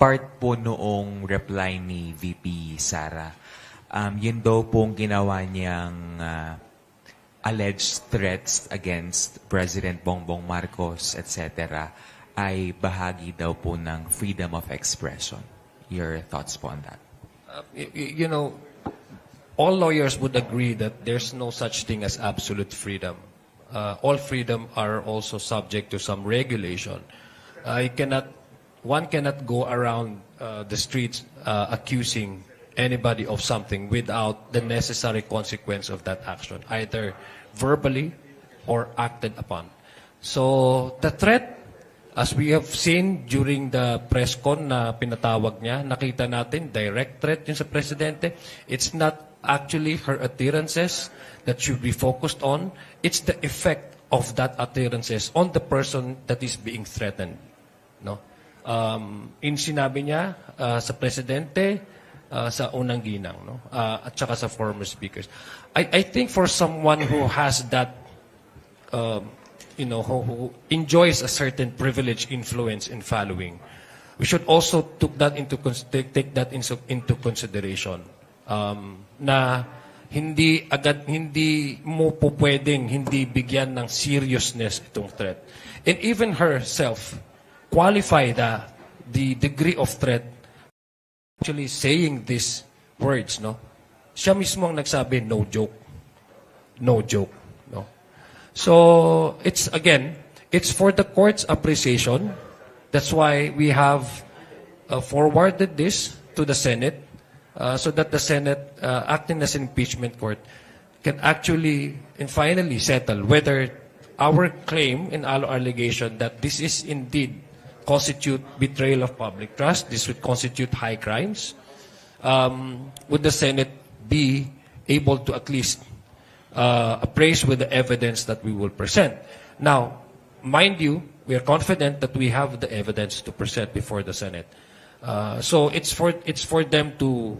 part po noong reply ni VP Sara. Yun daw pong ginawa niyang alleged threats against President Bongbong Marcos, etc. ay bahagi daw po ng freedom of expression. Your thoughts po on that? You know, all lawyers would agree that there's no such thing as absolute freedom. All freedom are also subject to some regulation. One cannot go around the streets accusing anybody of something without the necessary consequence of that action, either verbally or acted upon. So the threat, as we have seen during the press con na pinatawag niya, nakita natin, direct threat yun sa presidente. It's not actually her utterances that should be focused on. It's the effect of that utterances on the person that is being threatened. No? In sinabi niya sa presidente, sa unang ginang, no? At saka sa former speakers. I think for someone who has that, who enjoys a certain privilege, influence, and following, we should also take that into consideration. Na hindi mo po pwedeng hindi bigyan ng seriousness itong threat. And even herself qualify the degree of threat actually saying these words, no? Siya mismo ang nagsabi, no joke. No joke, no? So, it's for the court's appreciation. That's why we have forwarded this to the Senate so that the Senate, acting as an impeachment court, can actually and finally settle whether our claim and our allegation that this is indeed constitute betrayal of public trust, this would constitute high crimes, would the Senate be able to at least appraise with the evidence that we will present? Now, mind you, we are confident that we have the evidence to present before the Senate. So it's for them to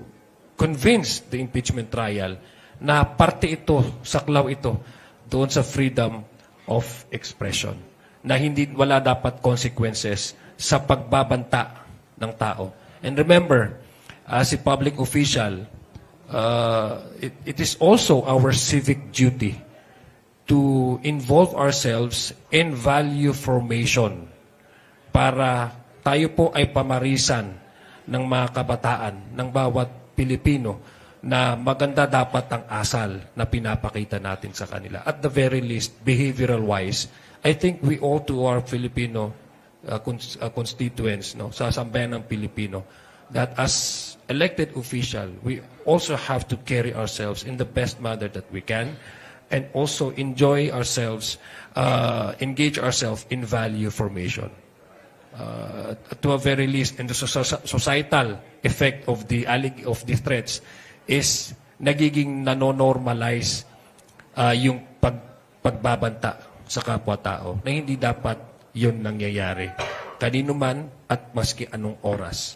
convince the impeachment trial na parte ito, saklaw ito, doon sa freedom of expression, na wala dapat consequences sa pagbabanta ng tao. And remember, as a public official, it is also our civic duty to involve ourselves in value formation para tayo po ay pamarisan ng mga kabataan, ng bawat Pilipino, na maganda dapat ang asal na pinapakita natin sa kanila. At the very least, behavioral-wise, I think we owe to our Filipino constituents, no, sa sambayan ng Pilipino, that as elected official, we also have to carry ourselves in the best manner that we can, and also enjoy ourselves, engage ourselves in value formation. To a very least, and the societal effect of the threats is nagiging nanonormalize yung pagbabanta sa kapwa-tao na hindi dapat yun nangyayari kanino man at maski anong oras.